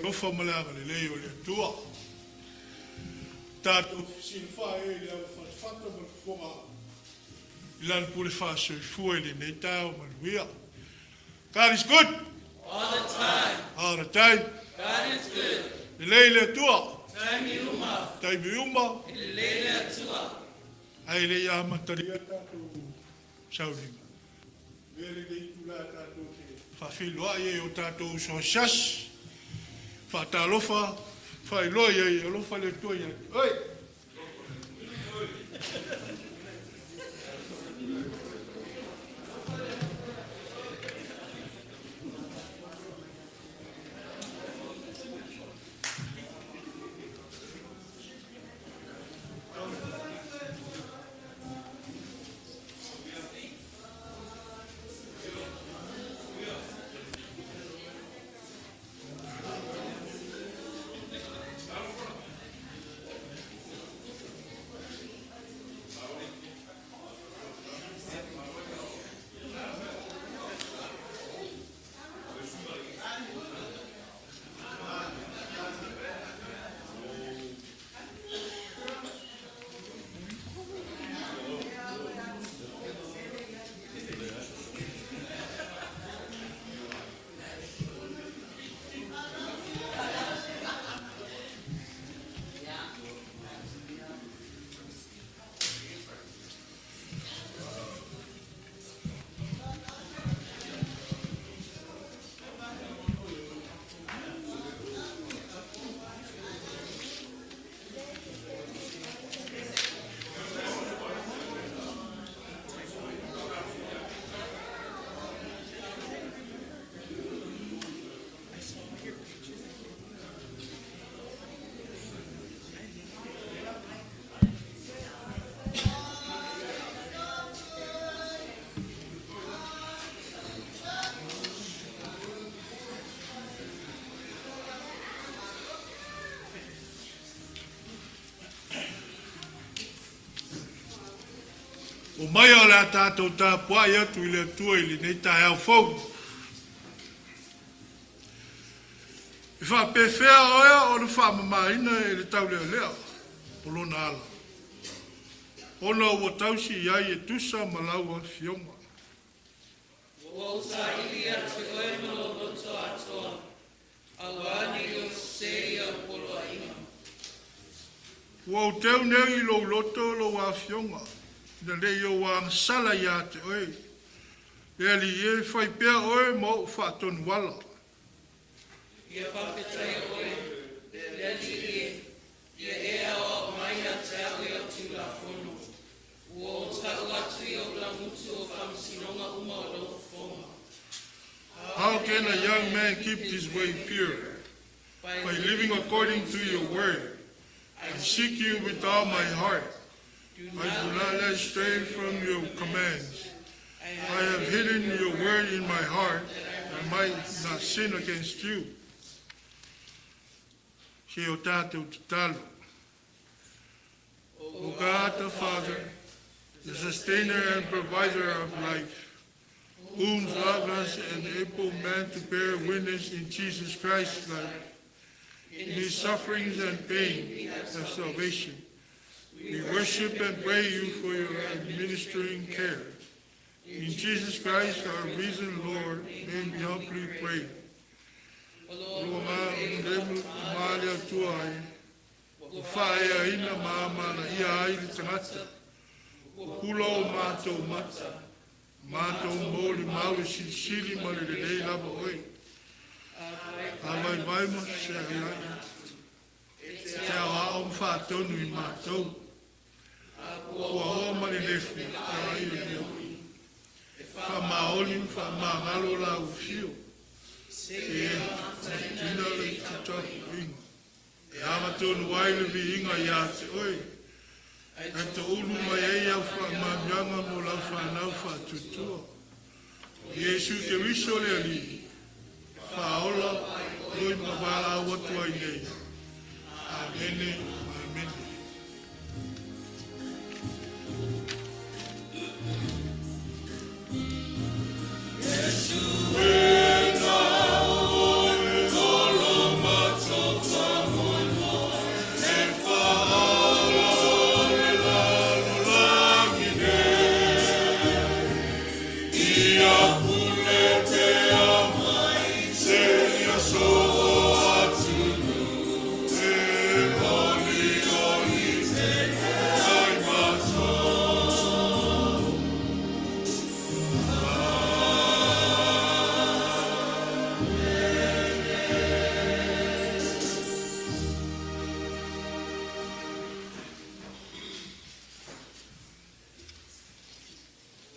Lofa malanga le leo le tua. Tātou sinwha e le au whata marufonga. Ilan pule whāso I fua le nei tau manuia. God is good. All the time. All the time. God is good. Le lei le tua. Taimi uma. Taimi uma. Le lele atua. Ai le ia mataria tātou sauringa. Vele le itula tātou te whawhiloa e o tātou so sas. Whatalofa. Whailoa e o lofa le tua ia. Oi! O mai o la tātou tā puai atu I le tua I le nei tā au fau. I wha pewhea oia o le wha mamaina E le tau lea lea. Polona ala. Ona ua tausi iai e tusa malaua fionga. Ua usa ili atu oe malo loto atoa. Awani o se ia polo a inga. Ua o teu neu I lo loto lo wa fionga. Na le yo wang sala ya te oi. Le li e fai pea oi mo whaton wala. Ia whawhetai oe. Le li e. Ia ea o mai a te au e atu la whono. Ua o tau atu I o la mutu o whamsinonga uma o lo whonga. How can a young man keep his way pure? By living according to your word. I seek you with all my heart. I do not let stray from your commands. I have hidden your word in my heart, that I might not sin against you. Se o tātou te talo. O God the Father, the sustainer and provider of life, whom love has enabled man to bear witness in Jesus Christ's life, in his sufferings and pain of salvation. We worship and praise you for your administering care. In Jesus Christ, our risen Lord, may we humbly pray. Ua mani lefi, a iu leo. Fa maoli, fa mamalo la ufio. Se e tina le tutapu inga. E ama tonu waile vi inga ya te oi. E te ulu mai e au fa mamianga mo la fa nau fa tutua. Yesu te wiso le ali. Fa ola, oi mawala watu ai nei. Amene, amene. Yeshua,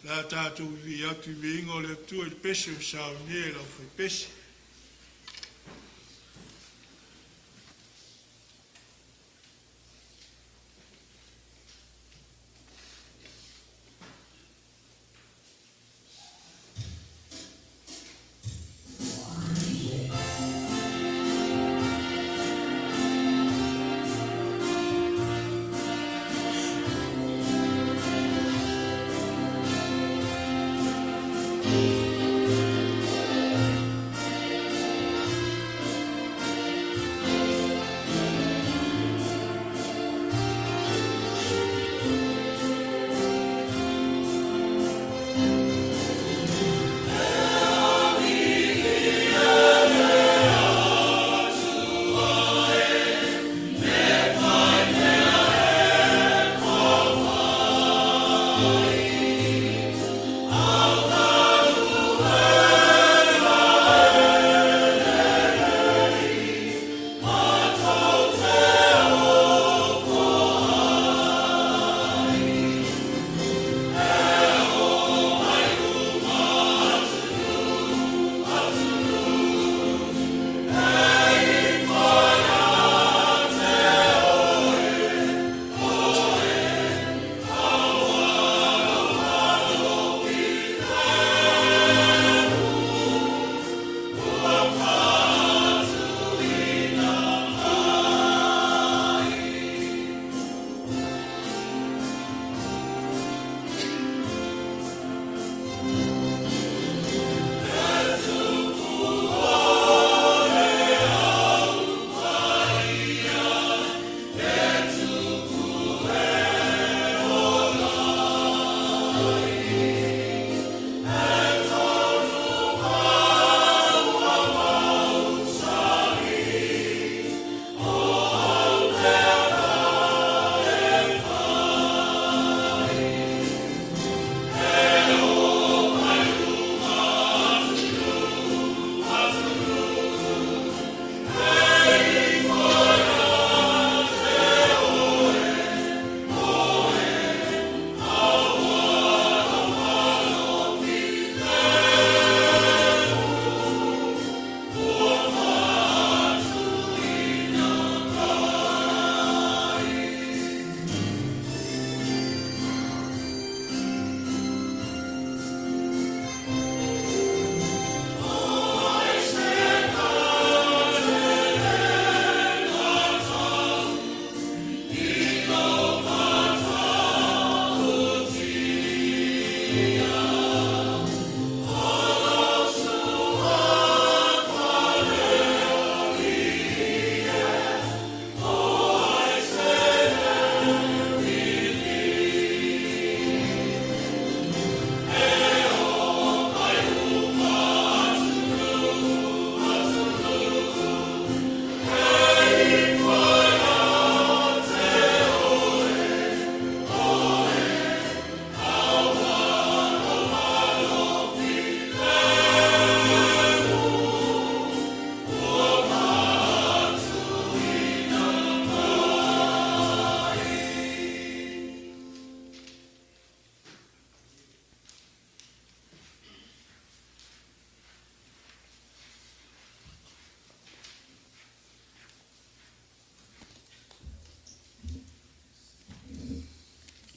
La tātou vi atu vi ingo le tua i pese o sao nie la fai pese.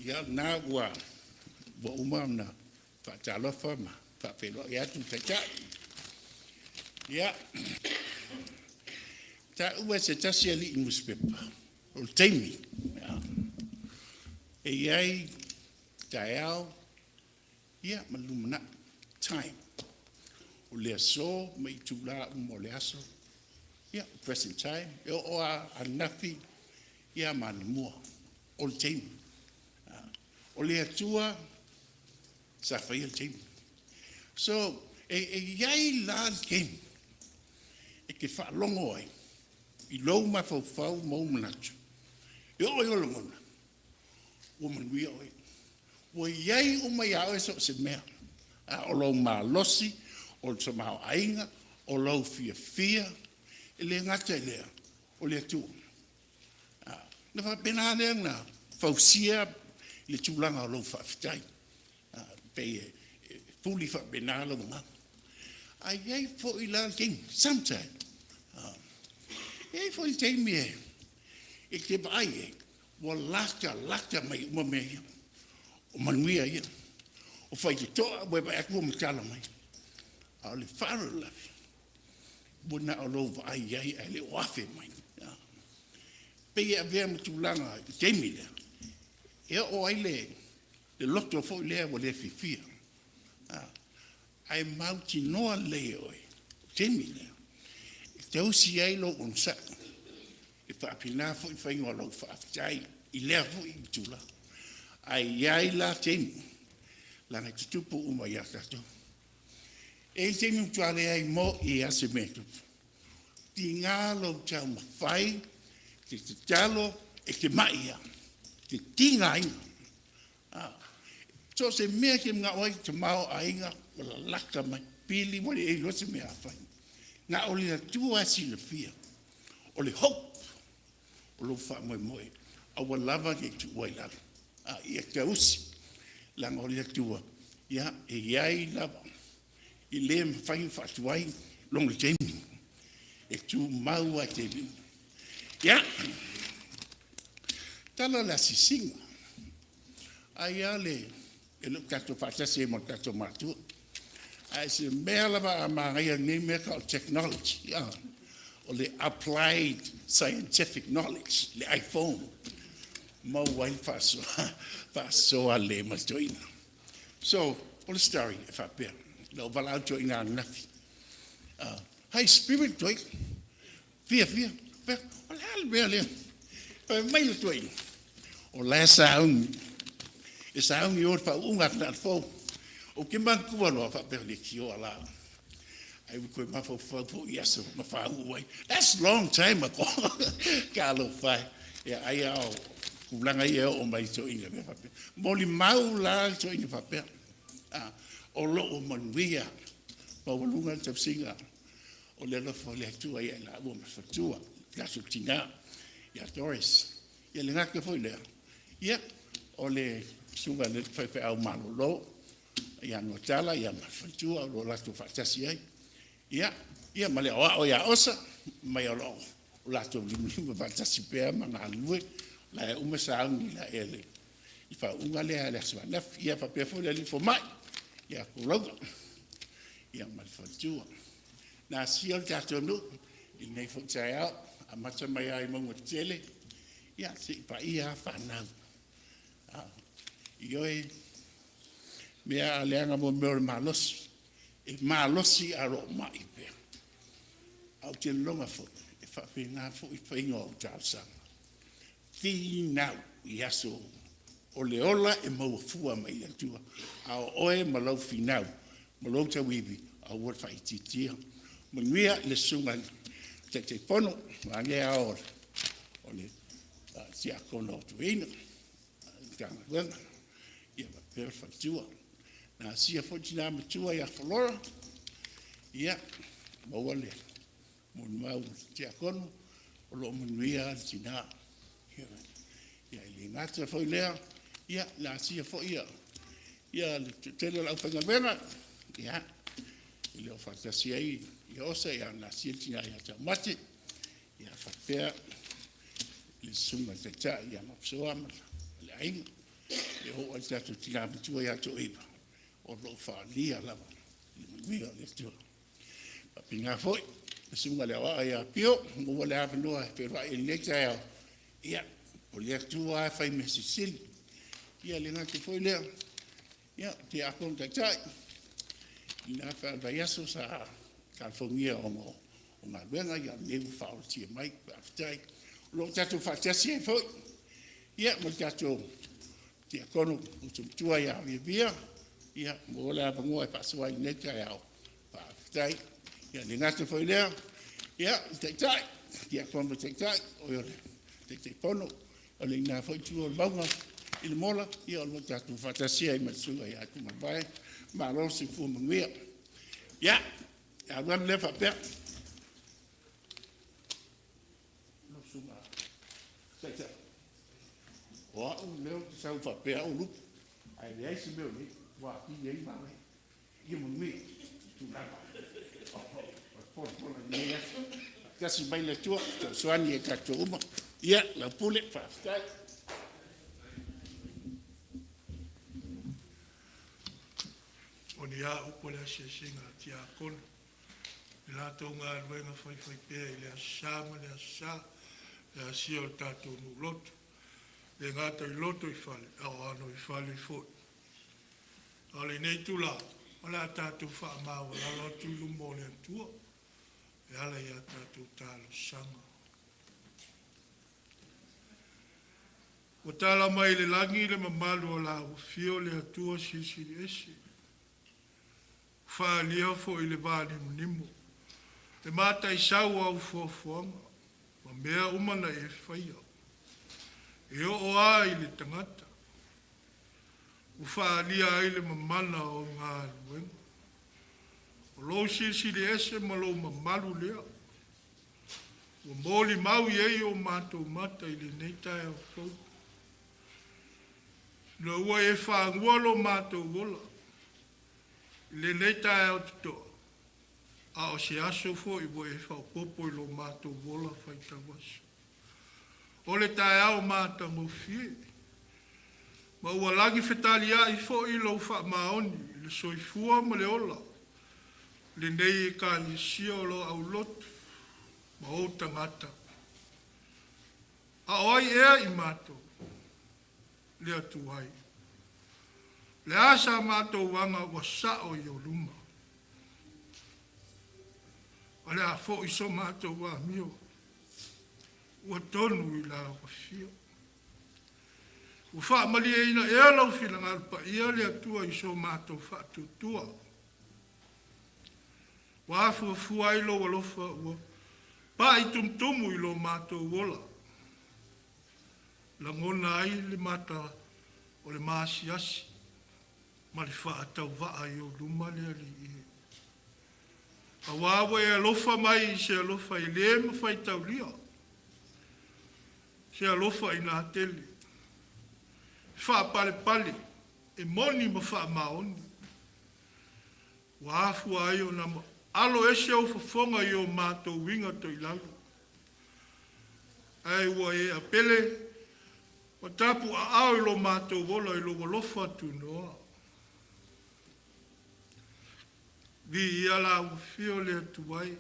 Ya na wa umam na fa chalo fama fa pelo ya tu cha ya ta uwe se tasiali newspaper o temi e ai taiao ya malumna time o le so mai tula mo le aso ya present time o anafi ya manmo o temi o le atua sa fai el team so yai la game e ke fa longo ai I lo ma fo fa mo mnacho yo longo na o man wi o yai o mai ao so se me o lo ma losi o so ma ainga o lo fia ele ngata ele o le tu na fa penale na fa sia le tulanga lo fa fitai pe fully fa benalo ma ai fo ila king sometime ai fo i te me e te bai wa laka mai mo me o manuia ia o fai te toa we ba aku mo tala mai a le faro la bona o lo vai ai le wafe mai pe ia vea mo tulanga te me e o ai le loto fo le o le fifia ai mauti noa le oi te me te usi ai lo on sa e fa pina fo i fai ngolo fa tai i le fo i tula ai la te la na tupu uma ya tato e te mi tuale ai mo i asemeto ti ngalo cha ma fai ti talo e te maia ti tinga ai so se me ke nga oi te mau ainga la laka mai pili mo e lo se me afai nga oli na tua si le fia o le hope o lo fa mo mo a wa lava ke tu wai la ia te usi la ngoli le tua ia e ai lava i le fai fa tuai long le temi e tu mau a te ia tala la sisinga ai ale e lo kato fata se mo kato matu ai se mela ba ma ia ni me ka technology ya o le applied scientific knowledge le iPhone mo wai fa so ale ma join so all story if I be no vala join na nafi high spirit join fear o hal bele pa mai join o la sound e sa un yor fa unga na fo o ke man ku lo fa per le kio ala ai ko ma fo yes ma fa uai that's long time ago kalo fa ya ai au ku langa ye o mai so inga me fa moli mau la so inga fa per o lo o man via pa lunga tap singa o le lo fo le tu ai la o ma fa tu la su tinga ya Doris ya le ngaka fo le ya o le sunga le fai au malo lo ia no tala ia ma fitu lo la tu fatasi ai ia male o ia osa mai lo la tu limu fatasi pe ma na lu la uma sa ngi la ele i fa unga le ala sa na ia fa pe fo le fo mai ia ko lo ia ma fitu na si o ta tu no i nei fo tsai a ma sa mai ai mo tele ia si pa ia fa na Ioi mea leanga mo mea malos e malosi aro mai pe au te longa fo e fa pe na fo i fa ingo jalsa ti now yaso o le ola e mo fua mai le tua au oe malo finau malo te wivi au wor fa ititia mo ngia le sunga te pono wange ao o le tia kono tuina tanga wenga ia perfect tua na sia fotina matua ia flora ia mawale mon mau tia kono o lo munia tina ia ile ngata foi lea ia la sia foi ia le tele la fanga bena ia ile o fantasia ia osa ia na sia tina ia tamati ia fatea le suma tata ia mapsoa le ainga le ho al tatu tina bitua ya to iba o lo fa lia lava mi le tu pinga foi sunga le wa ya pio mo le ave no pero il nexa ya o le tu wa fa me sisil ya le nga foi le ya ti a con tata ina fa va ya so sa California o ma venga ya ne fa o ti mai aftai lo tatu fa tasi foi ya mo tatu ti kono tua ya via ia mo la pango e pasua i neta ya pa tai ia ni ngata foi le ia tai ti kono tai o yo te pono o le na foi tu o banga il mola ia lo tatu fantasia i matsuga ya tu mai ma lo si fu mia ia a wan le fa per no suma tai o leo sa fa pe o lu ai le si meu ni Wa ki ye ba le. Ye mo mi. Tu la. Por ne. Kasi bai le tu. Soan ye ka tu mo. Ia la pule fa. Oni a upole a singa tia kon. La tonga wenga fai pe le sama le sa le sio tato no lot. Le ngata I loto I fale, au ano I fale fo. Ale nei tu la, ala tato fa ma la lotu lumo le tua. E ala ia tato talo sanga. O tala mai le langi le mamalu o la ufio le atua sisi esi. Fa lia fo I le vani mnimo. Le mata I sau au fuafuanga. Ma mea umana e whaia. E o ai le tangata. Ufa lia ai le mamana o ngā luenga. O lo sisi le ese ma lo mamalu lea. O moli mau iei o mātou mata I le neitai au fau. Le ua e whaangua lo mātou wola. Le neitai au tutoa. A o se aso fo I wo e whaupopo I lo mātou wola whaita waso. O le tae au māta mo fie. Ma ua lagi whetali a I fo I lo wha maoni. Le soifua ma le ola. Le nei e ka li sio lo au lotu. Ma o tangata. A oi ea I mātou. Le atu ai. Le asa mātou wanga wa sao I o luma. O le a fo I so mātou wa mio. Ua tonu I la wa fio. Ufa mali e ina e alau fila ngalpa ia le atua I so mātou fa tutua. Wa afu fua I lo walofa ua. Pa I tumtumu I lo mātou wola. La ngona ai le mata o le maasiasi. Ma le wha atau waa I o luma le ali I. A wawa e alofa mai I se alofa I le ma fai tau lia. Se alofa I nā tele. Wha pale pale. E moni ma wha maoni. Wa afu ai o nama. Alo e se au fafonga I o mātou winga to I lalu. Ai ua e apele. O tapu a au I lo mātou wola I lo walofa tu noa. Vi ia la ufio le atuai.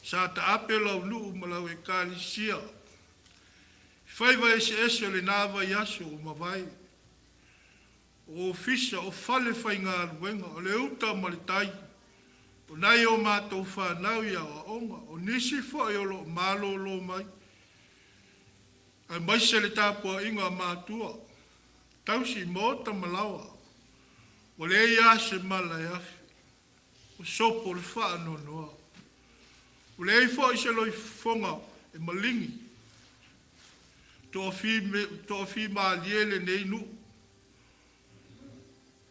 Sa ta apela o nuu malau e kāli sia. Whaiva ese o le nāwa I aso o mawai. O fisa o fale whai ngā ruenga. O le uta malitai. O nai o mātou whanau ia o onga. O nisi whai o lo mālo lo mai. Ai maise le tāpua inga mātua. Tausi mōta malawa. O le ia se mala e afi. O sopo le whaano noa. O le eifo I se loi fonga e malingi. Toa fi maa liele nei nu.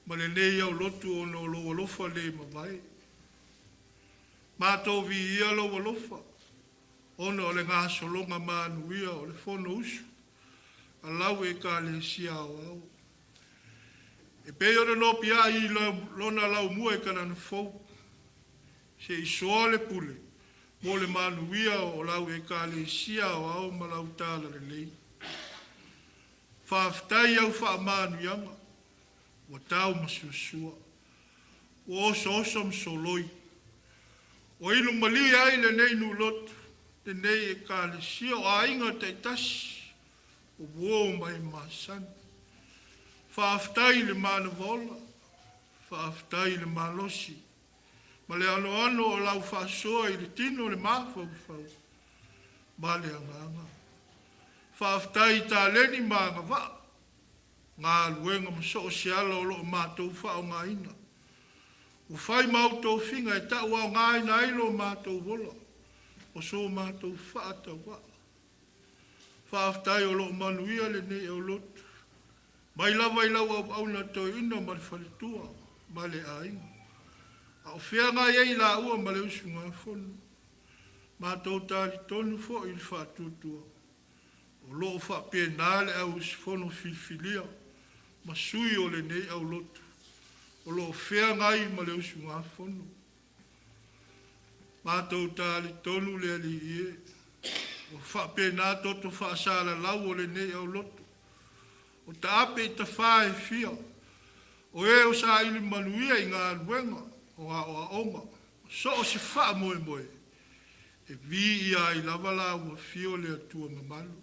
Ma le nei au lotu o no lo walofa le mawai. Mātou vi ia lo walofa. Ono o le ngā solonga mānuia o le fono usu. A lau e ka le sia o au. E pei ora no pia I lona lau mua e kana na fau. Se I soa le pule. Mo le manuia o lau e ka le sia o au ma lau tāla le lei. Whaafitai au wha manuianga. Wa tau masusua. O oso msoloi. O inu mali ai le nei nu lotu. Le nei e ka le sia o a inga te tasi. O buo mai masan. Whaafitai le mana vola. Whaafitai le malosi. Ma le ano o lau whaasoa I le tino le mafau fau. Ma le anganga. Whaafitai tā leni maanga wa. Ngā luenga maso o seala o loo mātou whao ngā ina. U whai mau tō whinga e tau au ngā ina ilo mātou wola. O so mātou whaata wa. Whaafitai o loo manuia le nei au lotu. Mai lawa I lau au na tō ina ma le whalitua. Ma le ainga. A o whianga iei la ua ma le usu ngā whonu. Mātou tāri tonu fo I le whaatutua. O loo wha pēnāle au usu whonu filfilia. Ma sui o le nei au lotu. o lo fea ngai ma le usu ngā whono. Mātou tāli tonu le ali ie, o whape nā toto whaasara lau o le nei au loto. O ta ape i ta whae fia, o e o sa ili manuia i ngā ruenga, o a onga, so o se wha moe moe, e vi ia i lava lau o fio le atua mamalu.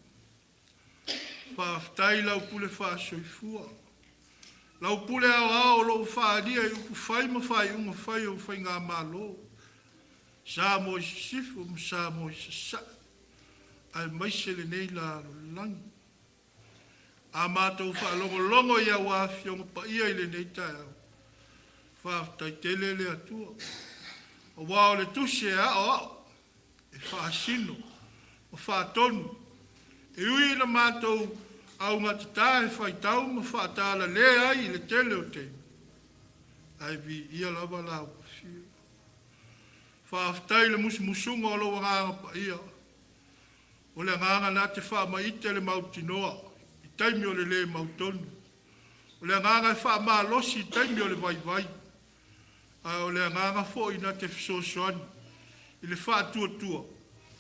Whaaftai lau pule wha soifua, lau pule au lo wha adia i uku whai ma whai unga whai o whai ngā malo, sa mo i sifu, sa mo i sa, ai maise le nei la langi. A mātou whaalongo ia wafi o pa ia i le nei tai au. Whaaftai tele le atua. O wao le tuse ao, e whaasino, o whaatonu. E ui na mātou au ngata e whaitau ma whaatala le ai le tele o te. Ai vi ia lava lau fio. Whaaftai le musunga o lo wanganga pa ia. O le nganga na te wha maite le mautinoa. Taimi o le mautonu. O le nganga e wha maa losi taimi o le vai vai. O le nganga fo ina te fisosoani. I le wha tua tua.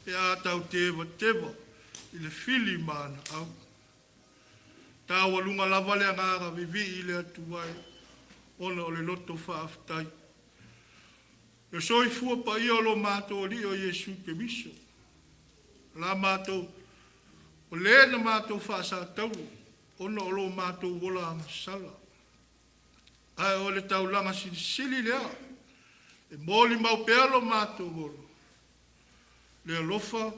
E a tau teva teva. I le fili maana au. Tā walunga lava le nganga vivi i le atuai. Ona o le loto wha aftai. E soi fua pa ia lo mātou li o Yesu ke miso. La mātou o le na mātou whaasa tau, ona o lo mātou wola ang sala. Ai o le tau langa sili lea, e mōli mau pēa lo mātou wola. Le alofa,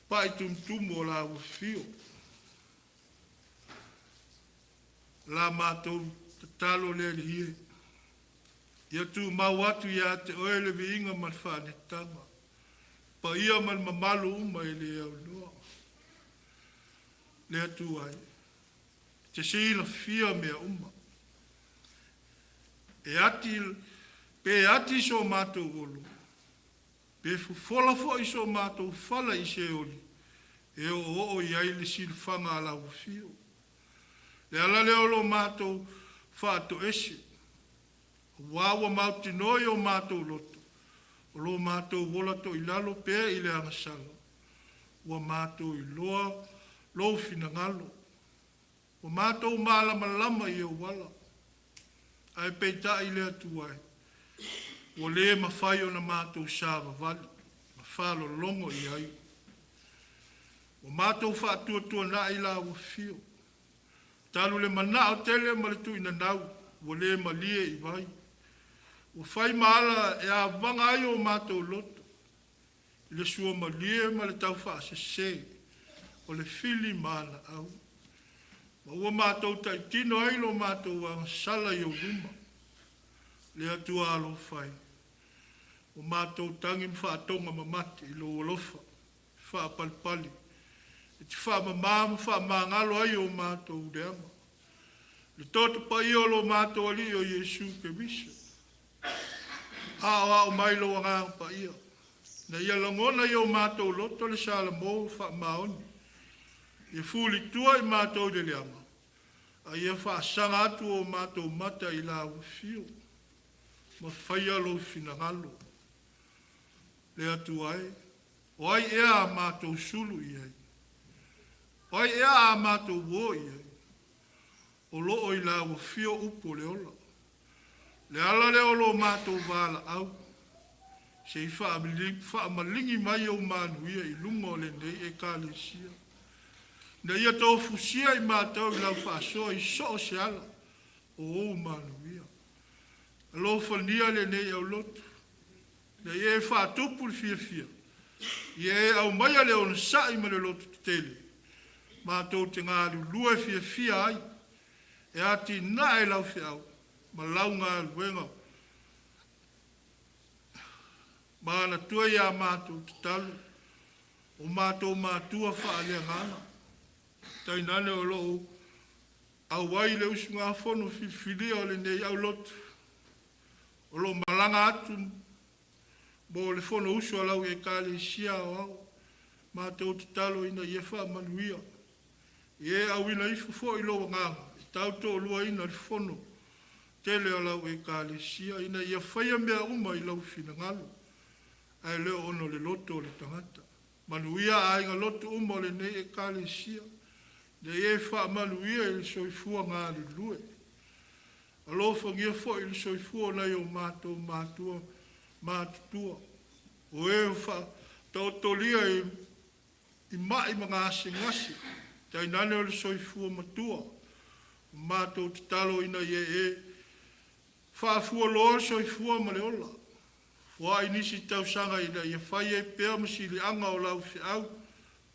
pa i tumtumu o la wafio. La mātou tatalo le li hie. Ia tu mau atu ia te oele vi inga man whanetanga. Pa ia man mamalu uma i le au noa. Le atu ai. Te sila fia mea uma. Pe ati so mātou golo. Pe fufola fo i so mātou fala i se oli. E o iai le silfanga ala ufio. Le ala leo lo mātou whāto ese. Wawa mauti noi o mātou loto. O lo mātou wolato i lalo pēr i le angasala. Wa mātou i loa lo fina ngalo. O mātou mālama lama i o wala. Ai peita i le atuai. O le mawhai o na mātou sāwa vali. Mawhalo longo i ai. O mātou whātua na i la o fio. Talu le mana o tele ma le tu ina nau. O le malie i vai. O whai maala e a wanga ai o mātou loto. Le sua malie ma le tau wha se se. O le fili mana au. Ma ua mātou tai tino ai lo mātou ang sala i o luma. Le atua alo whai. O mātou tangi mwhaatonga mamati i lo olofa. Wha palpali. E te wha mamama wha mangalo ai o mātou deama. Le toto pa i o lo mātou ali o Yesu ke miso. O mai lo wanga pa ia. Na ia langona i o mātou loto le sala mō wha maoni. Ia fuli tua i mātou de leama. A ia wha sanga atu o mātou mata i la ufio. Ma whaia lo finangalo. Le atu ai. O ai ea a mātou sulu i ai. O ai ea a mātou wō i ai. O loo i la ufio upo le ola. Le ala leo lo mātou wala au. Se i wha malingi mai o manuia i lunga o le nei e kālesia. Na ia tō fusia i mātou i lau whaasoa i so se ala o manuia. Alo whania le nei au lotu. Na ia e whaatupu le fia. Ia e au maia le o na sai ma le lotu tele. Mātou te ngāru lua fia ai. E ati na e lau fia au. Ma lau ngā luenga. Mana tua ia mātou te talu. O mātou mātua wha alea ngana. Tai nane o loo. Au wai le usu ngā whono whiwhiri o le nei au lotu. O loo malanga atu. Bo le whono usu alau e kāle sia o au. Mātou te talo ina ie wha manuia. Ie au ina ifu fo i loo nganga. Tau tō lua ina le whono. tele o lau e kālesia, ina ia whaia mea uma I lau whina ngalo. Ai leo ono le loto o le tangata. Manuia a inga loto uma o le nei e kālesia. Le e wha manuia I le soifua ngā le lue. Alo whangia fo I le soifua nei o mātou mātutua. O e wha tautolia I mai mga asingasi. Tai nane o le soifua matua. O mātou te talo ina e whaafua loa soifua ma le ola. Wa inisi tau sanga ina ia whai e pēr masi le anga o lau fi au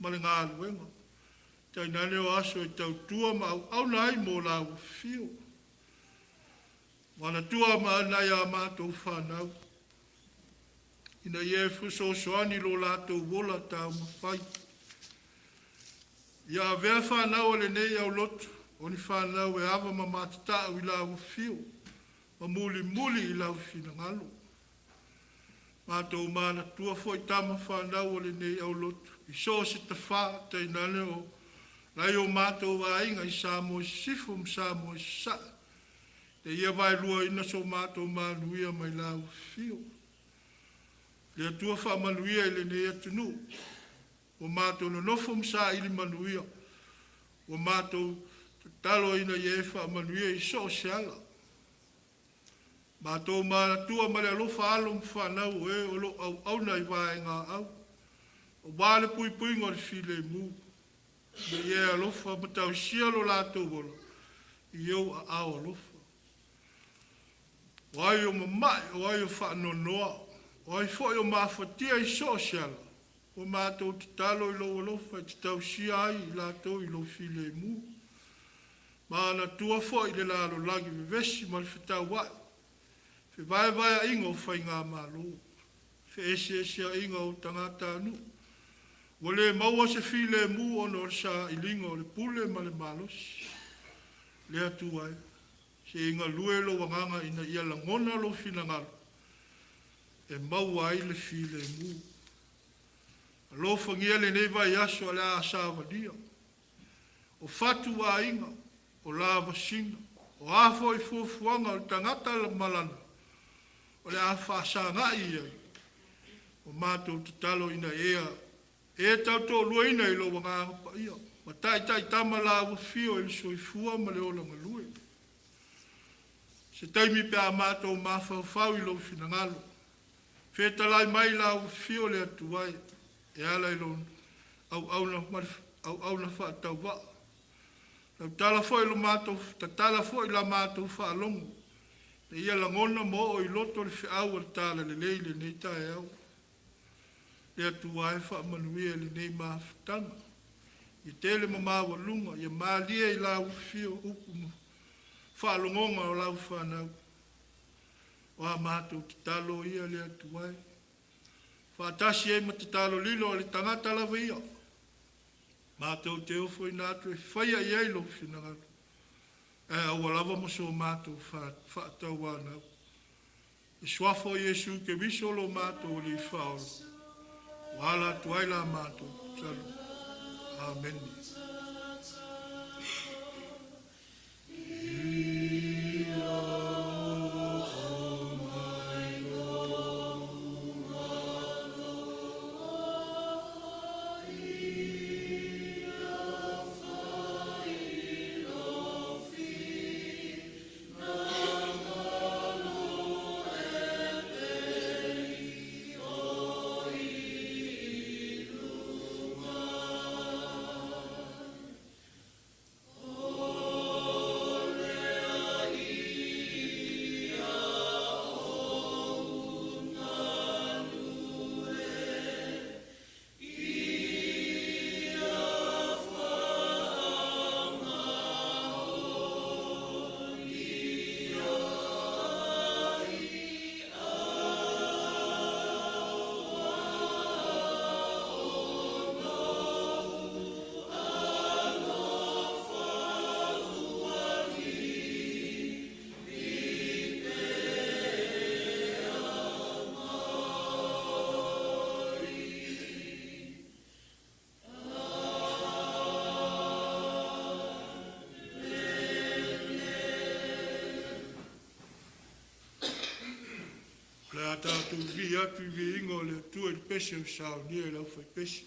ma le ngā luenga. Tai nane o aso e tau tua ma au nai mo lau fio. Wana tua ma anai a mātou whanau. Ina ia e fusosoani lo lātou wola tau ma whai. Ia vea whanau le nei au lotu. Oni whanau e awa ma mātata au I lau fio. Ma muli I lau fina ngalo. Mātou mana tua fo I tama whanau o le nei au lotu. I so se ta wha te nane o. Lai o mātou wa inga I Samoa sifu Samoa sa. Te ia vai lua ina so mātou manuia mai lau fio. Le atua wha manuia I le nei atunu. O mātou no nofo msa ili manuia. O mātou talo ina ie wha manuia I so se ala. Mātou mana tua mare alofa alo mwhanau e o lo au nei wae ngā au. O wāle pui ngor file mu. Me ie alofa matau sia lo lātou wala. I au a au alofa. O ai o mamai, o ai o whaanonoa. O ai fo o mawhatia I so se ala. O mātou te talo I lo alofa, te tau sia ai I lātou I lo file mu. Mana tua fo I le lalo lagi vivesi mal whetau wai. Fe vai a inga o whai ngā malo. Fe ese a inga o tangata anu. Wale maua se file mu ono sa I linga o le pule ma le malos. Le atu ai. Se inga lue lo wanganga ina ia langona lo finangalo. E maua ai le file mu. Alo whangia le nei vai aso a le a sāwadia. O fatu a inga, o lava singa, o afo I fuafuanga o tangata la malana. O le a whaasanga ia. O mātou te talo ina ea. E tau tō lua ina I lo wanganga pa ia. Ma tai tama lawa fio I le soifua ma le olanga lue. Se taimi pe a mātou mawhawhau I lo finangalo. Whetalai mai lawa fio le atuai. E ala I lo au na whaatau wa. Tau tala fo I lo mātou, ta tala fo I la mātou whaalongo. Te ia langona mo o I loto le whiau al tala le leile nei tae au. Le atuai whaamanuia le nei mawhitanga. I tele mamawa lunga, I maalia I lau fio upu mo. Whaalongonga o lau whanau. O a mātou te talo ia le atuai. Whaatasi e ma te talo lilo le tangata lawa ia. Mātou te ofo I nātu e whaia I eilo finangatu. E aua lava mo so mātou whaatau wānau. E swafo Iesu ke visolo mātou li whaolo. Wala tuaila mātou. Salu. Amen. i atu i vi ingo le tu e pese o sao ni e lau fai pese.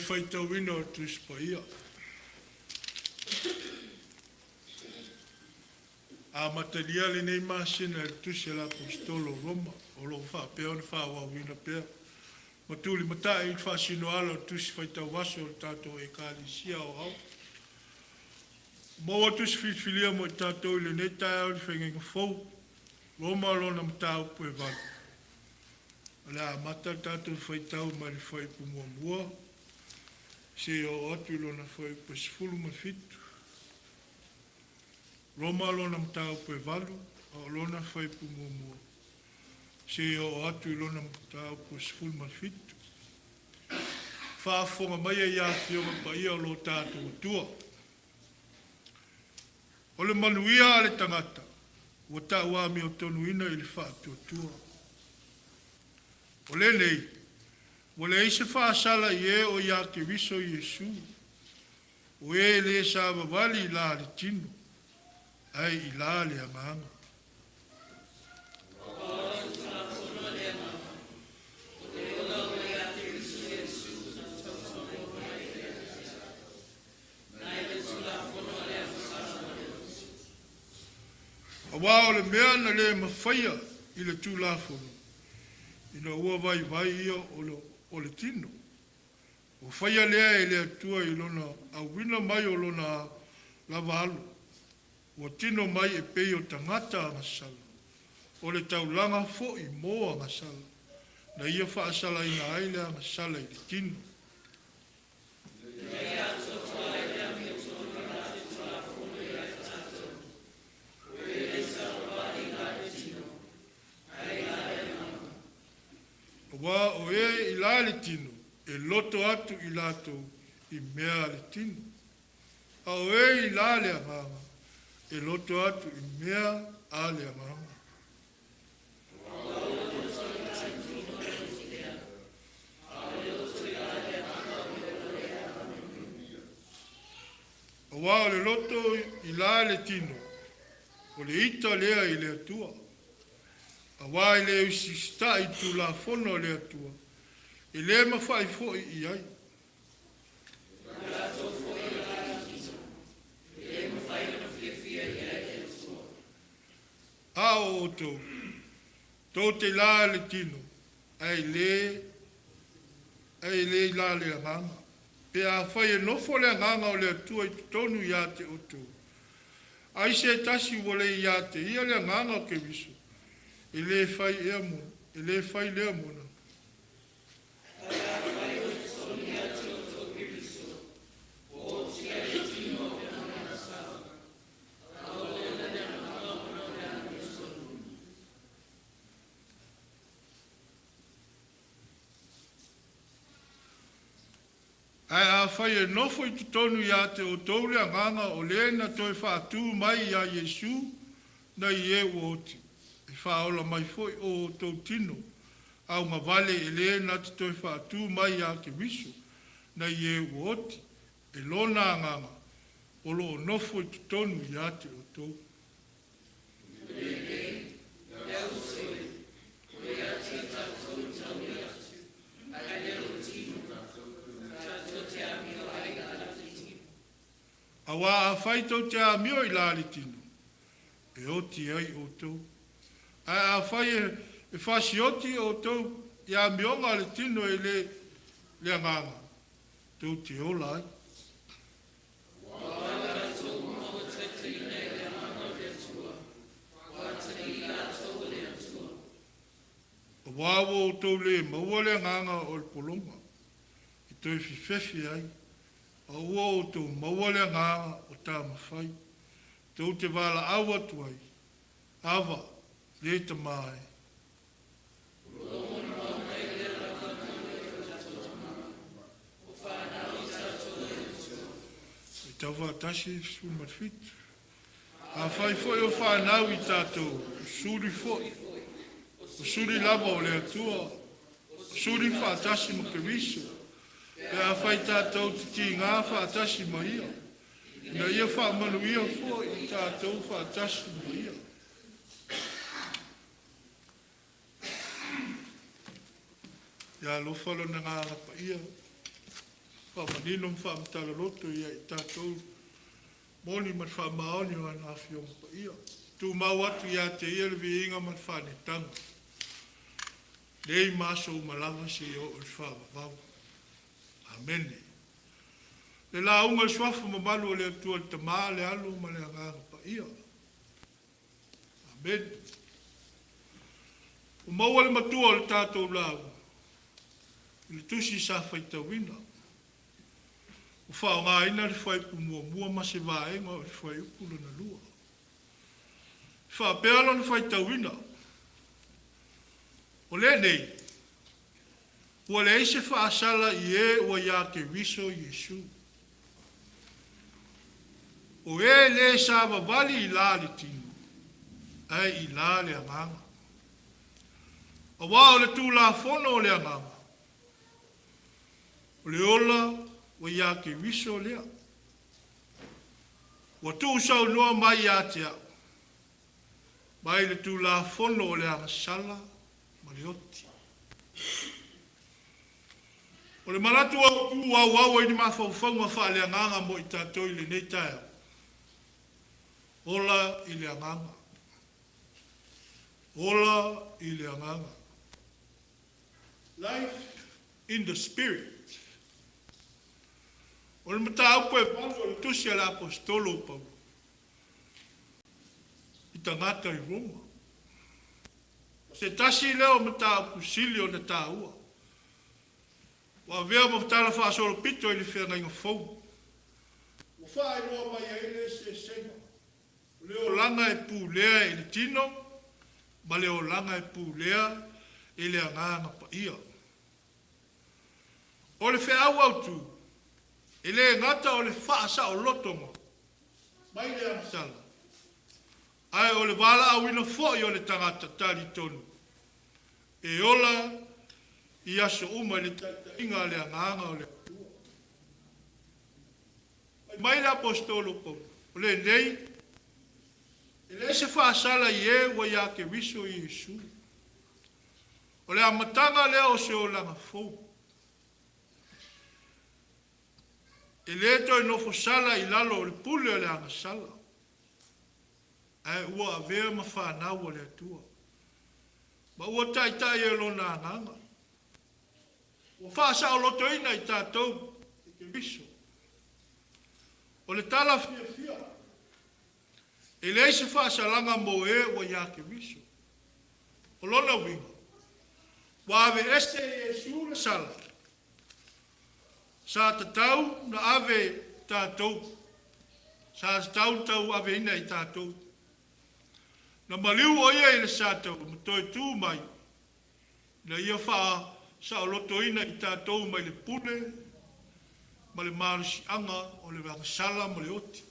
whaitawina o tusi pa ia. A matalia le nei masina le tusi la apostolo Roma, o lo whapea o le whawawina pea. Matuli matai i whasino ala o tusi whaitawaso o tātou e kālisia o au. Maua tusi whiwhilia mo i tātou le nei tai au le whengenga fou, Roma lona matau pue vanu. Le a mata tātou whaitau ma le whaipu mua mua, se o atu lona whaipu sifulu ma fitu. Roma lona matau pue vanu, o lona whaipu mua mua. Se o atu lona matau pue sifulu ma fitu. Whaafonga mai e iati o pa ia o lo tātou tua. O le manuia a le tangata, ua tauami o tonu ina i le whaatua tua. O le nei, o le eise whaasala i e o ia ke viso Iesu, o e le sa wawali i la le tino, ai i la le amanga. Awa o le mea na le mawhaia i le tūlafono. Ina ua vai ia o le tino. O whaia lea e le atua i lona awina mai o lona lava alo. O tino mai e pei o tangata a ngasala. O le taulanga fo i moa a ngasala. Na ia whaasala ina aile a ngasala i le tino. Wa o e i la le tino, e loto atu i lato i mea le tino. A o e i la le amanga, e loto atu i mea a le amanga. O wa o le loto i la le tino, o le ita lea i le atua. A wai le usista i tu la fono le atua. E le mawhai fo i ai. A o tō. Tō te la le tino. Ai le la le anganga. Pe a whai e nofo le anganga o le atua i tonu i ate o tō. Ai se tasi wale i ate. Ia le anganga o ke viso. Ele fai ea mona, ele fai lea mona. Ai a fai e nofo i tutonu ia te o toule anganga o lena toi whaatu mai a Iesu na i e uoti. Whaola mai foi o tau tino, au ngā vale e le na te toi whaatu mai a ke viso, na i e uoti, e lona anganga, o lo nofo i tutonu i ate o tau. Awa a whaitau te a mio i lari tino, e oti ai o tau. A whai e whasioti o tau i a mionga le tino e le anganga. Tau te o lai. O wawo o tau le maua le anganga o le polonga. I tau whiwhewi ai. O ua o tau maua le anganga o tā mawhai. Tau te wala awa tuai. Awa. Le te mai. E tau whātasi su matwhit. A whai foi o whanau i tātou. Suri foi. O suri lava o le atua. O suri whātasi mo ke viso. E a whai tātou ti ngā whātasi mo ia. Na ia whamanu ia foi i tātou whātasi mo ia. Ya lo falo na ngā rapa ia. whamanino mwhaamtala loto ia I tātou moni mat whamaoni o ana whionga pa ia. Tu mau atu ia te ia le viinga mat whanetanga. Lei maso malanga se o le whaamavau. Amen. Le la unga le swafu mamalu o le atua le tamaa le alu ma le anganga pa ia. Amen. O maua le matua o le tātou lau. Le tusi sa whaitawina. O whao ngā ina le whaipu mua ma se vaenga o le whaiupu le na lua. Whaapea le whaitawina. O le nei. Ua le eise whaasala I e ua ia ke wiso Yesu. O e le sa wawali I la le tinu. Ai I la le anganga. A wao le tū la fono o le anganga. O le ola wa ia ke wiso lea. Wa tū sau noa mai ia te au. Mai le tū la fono o le angasala ma le oti. O le maratu au tū au I ni mawhauwhaunga wha le anganga mo I tātou I le nei tae. Ola I le anganga. Ola I le anganga. Life in the spirit. O le mata au koe palo o le tusi ala apostolo pau. I tangata I Roma. Se tasi leo mata au kusili o le tāua. Wa vea mo tala wha solo pito I le whenga inga fau. Wa wha I roa mai aile se senga. Leo langa e pū lea I le tino. Ma leo langa e pū lea I le anganga pa ia. O le whea au au tū. I le ngata o le whaasa o lotonga. Mai le amsala. Ai o le wala au ina fo I o le tangata tali tonu. E ola I aso uma le tata inga le anganga o le tua. Mai le apostolo po. O le nei. I le se whaasala I e wa ia ke wiso I Yesu. O le amatanga lea o se o langa fou. E le toi nofo sala I lalo o le pule o le anga sala. Ai ua avea ma whanau o le atua. Ma ua tai e lona anganga. Ua whaasa o loto ina I tātou I ke viso. O le tala fia. E le se whaasa langa mo e ua ia ke viso. O lona winga. Wa ave este Yesu le sala. Sa tatau na ave tātou. Sa tau ave ina I tātou. Na maliu o ia I le sātou. Matoi tū mai. Na ia wha sa o loto ina I tātou mai le pune. Ma le marisi anga o le wangasala ma le oti.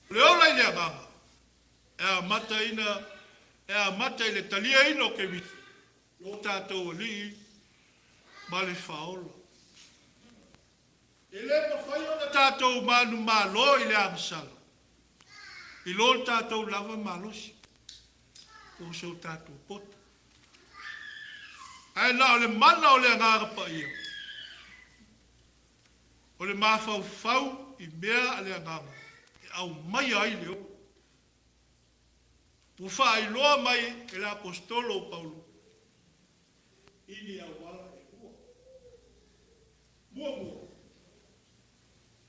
Le ola I le aganga. E a mata ina. E a mata I le talia ina o ke wisi. Lo tātou o lii. Ma le whaola. E le mawhai o na tātou manu malo I le amasala. I lo tātou lava malosi. O so tātou pota. Ai na o le mana o le angara pa ia. O le mawhau I mea a le angara. E au mai ai leo. O wha I loa mai e le apostolo o Paulo. Ini a wala e ua. Mua.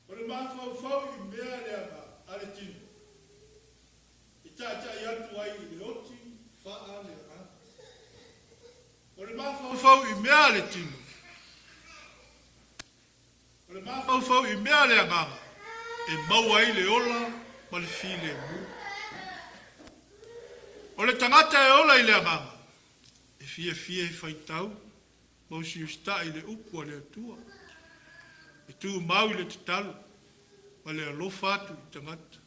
O le mawhau I mea le angara. Ale tino. I tata I atu ai I le oti. Wha le angara. O le mawhau I mea le tino. O le mawhau I mea le angara. E mau ai le ola ma le file mu. O le tangata e ola I le angara. E fie whaitau. Mausi usta I le upu a le atua. E tu mau I le tatalu. Ma le alofa atu I tangata.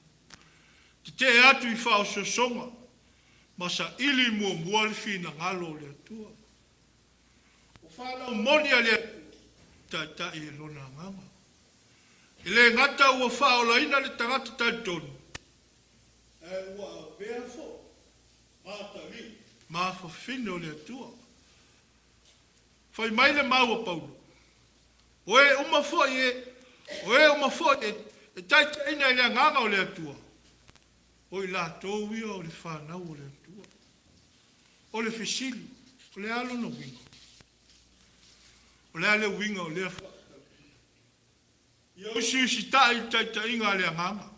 Te atu I whao sosonga. Ma sa ili mua le fina ngalo le atua. O whanau moni a le atua. Ta I lona nganga. I le ngata ua whao la ina le tangata taitonu. E ua vea fo. Mātari. Mā whawhine o le atua. Whai mai le mau a Paulo. Oe uma fo e tai ina le nganga o le atua. Oi la tau ia o le whanau o le atua. O le fisili, o le alo no winga. O le ale winga o le wha. Ia usi tai inga le nganga.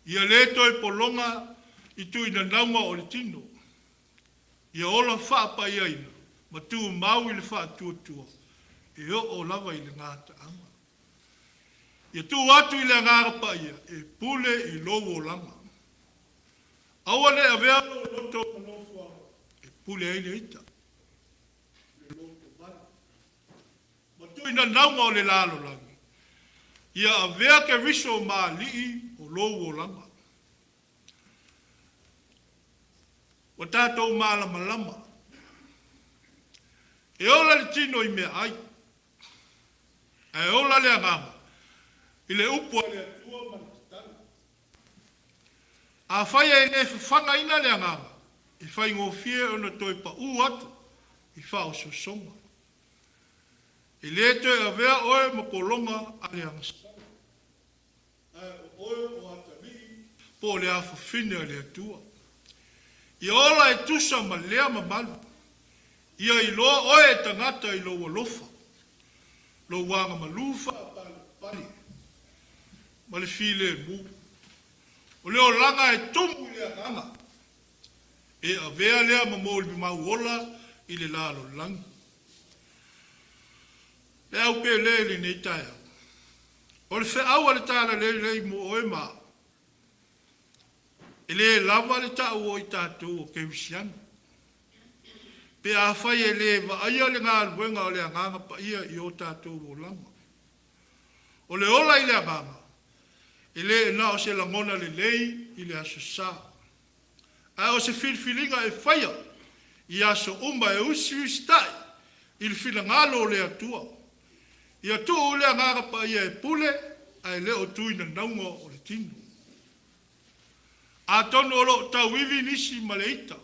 Ia le toi polonga i tu ina naunga o le tino. Ia ola wha pa ia ina. Ma tu mau i le wha tua. E o lava i le ngata anga. Ia tu atu i le ngara pa ia. E pule i lowo langa. Aua le avea o loto manofua. E pule ai le ita. Le loto vale. Ma tu ina naunga o le lalo langi. Ia avea ke riso maa lii o lowo langa. O tātou maalama lama. E ola le tino i mea ai. E ola le angama. I le upua le atua manatala. A whaia e ne whanga ina le angama. I whai ngofie o na toi pa atu. I whao so songa. I le toi a vea oe ma kolonga a le angasala. Oe o atami. Po le afa fine a le atua. I ola e tusa ma lea ma malu. Ia i loa oe e tangata i loa lofa. Lo wanga ma lufa pali. Ma le file mu. O leo langa e tumu i lea langa. E a vea lea ma mōli mi mau ola i le lalo langi. Le au pe le nei taia. O le fe awa le tala le mo oe maa. Ele lava le tau o i tātou o kewisiana. Pe a whai e le wa aia le ngā luenga o le anganga pa ia i o tātou o lama. O le ola i le anganga. Ele e na o se langona le lei i le aso sā. A o se filfilinga e whaia i aso umba e usi tai i le fila ngalo o le atua. I atu o le anganga pa ia e pule a e le o tuina naunga o le tino. A tono o lo tau iwi nisi ma le ita.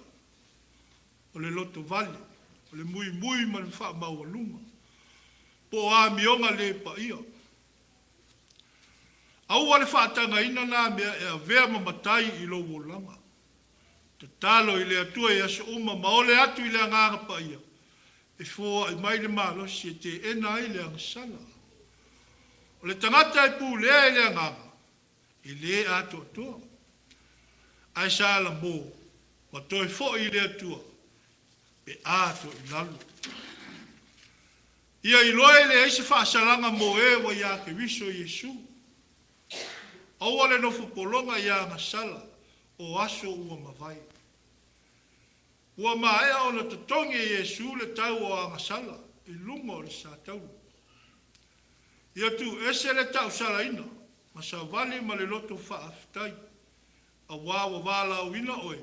O le loto vale. O le mui ma le wha maua lunga. Po a mionga le pa ia. Au a le whaatanga ina nā mea e a vea mamatai i lo wolanga. Te talo i le atua i aso uma ma o le atu i le anganga pa ia. E fōa i mai le malo si e te ena i le angasala. O le tangata e pū lea i le anganga. I le ato atua. Ai sa la mo, ma toi fo i le atua, e ato i lalu. Ia i loe le eise whaasalanga mo e wa ia ke wiso Yesu. Aua le nofu polonga ia ngasala, o aso ua mawai. Ua maea o na tatongi Yesu le tau o ngasala, i lunga o le sa tau. Ia tu ese le tau sala ina, ma sa vali ma le loto whaafitai. A wawa wala o ina oe,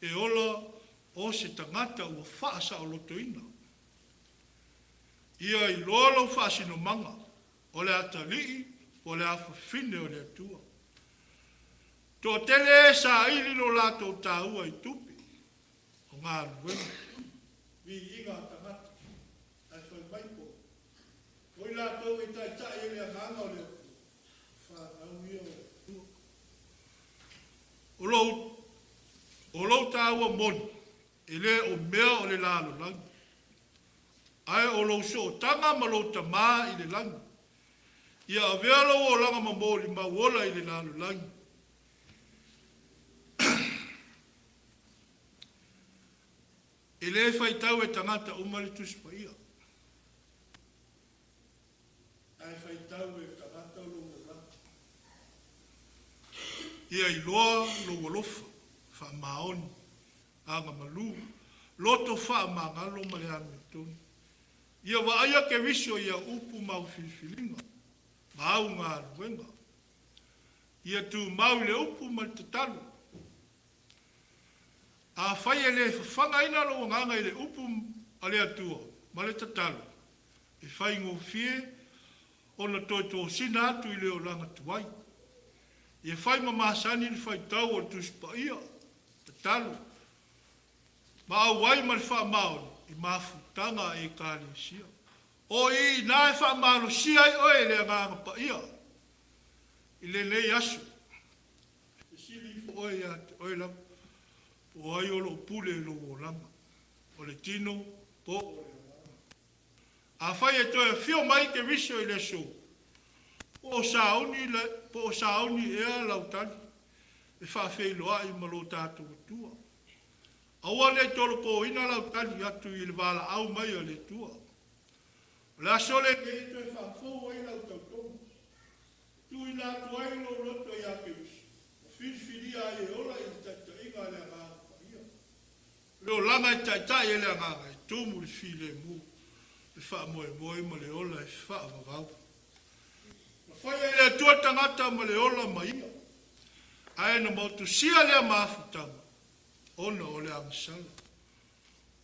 e ola o se tangata ua whaasa o loto ina. Ia i lolo whaasino manga, o le atalii, o le afa fine o le atua. Tō tele sa ili lo lato tāua i tupi, o ngā luenga. Vi inga tangata, ai whai maipo. Oi lato i tai e le anganga o le whanau ia o le atua. O lo tāua moni, e le o mea o le lalo langi. Ai o lo so tanga ma lo tamā i le langi. Ia a vea lo o langa ma mōli ma wola i le lalo langi. E le whai tau e tangata umare tuspa ia. Ai whai tau e tangata lo o langi. Ia i loa lo walofa, wha maoni, anga malu, loto wha mangalo ma le amitoni. Ia wa aia ke wiso ia upu mau filfilinga, mau ngā ruenga. Ia tu mau le upu ma te talo. A whai e le whanga ina lo nganga i le upu a le atua, ma le tatalo. E whai ngō fie, ona toi tō sina atu i leo langa tuai. Ia whai mamasani ni whai tau o tuspa ia, te talo. Ma au wai ma le wha maoni, i mafutanga e kāre sia. O I nā e whaamaro sia i oe le ngāga pa ia. I le nei asu. E sili fo oe ia te oe lam. O ai o lo pule lo o lama. O le tino po o le lama. A whai e toi whio mai ke viso i le so. Po o saoni ea lautani. E whawhei loa i malo tātou tua. Aua le tolo po ina lautani atu i le wala au mai o le tua. La sole ke ito e whawhou ai lau tautonga. Tu i nā tuai lo roto i ake usi. Whiwhiri a e ola i tata inga le ngāga pa ia. Leo langa i tata i le ngāga i tōmu le while mu. Le wha moe moe ma le ola i wha avavau. Ma whai e le tua tangata ma le ola ma ia. Ae na mautu sia lea maafutanga. Ona o le angisala.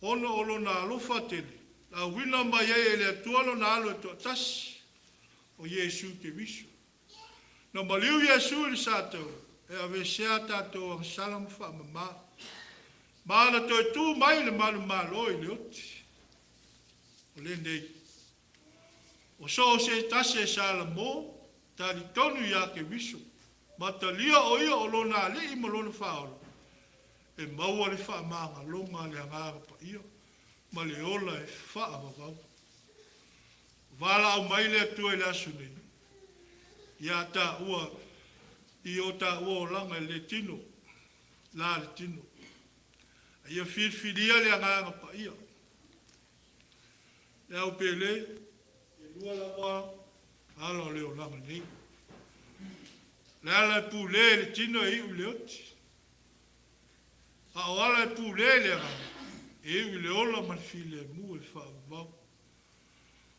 Ona o lo nā alofa tele. La wina mai e le tualo na alo e toa tasi o Yesu ke viso. Na maliu Yesu le sātou e ave sea tātou ang salam wha mama. Maana toi tū mai le malu malo i le oti. O le nei. O so o se tase e sala mō, tari tonu ia ke viso. Mata lia o ia o lona le i malona whaolo. E maua le wha maanga longa le angara pa ia. Ma le ola e wha avavau. Vala au mai le atua i le asu nei. Ia tā ua, i o tā ua o langa le tino. La le tino. Ia whirwhiria le anganga pa ia. Le au pele, e lua la wā, ala le o langa nei. Le ala e pū le tino e iu le oti. A o ala e pū le anganga. E iwi le ola man file mu e whaavau.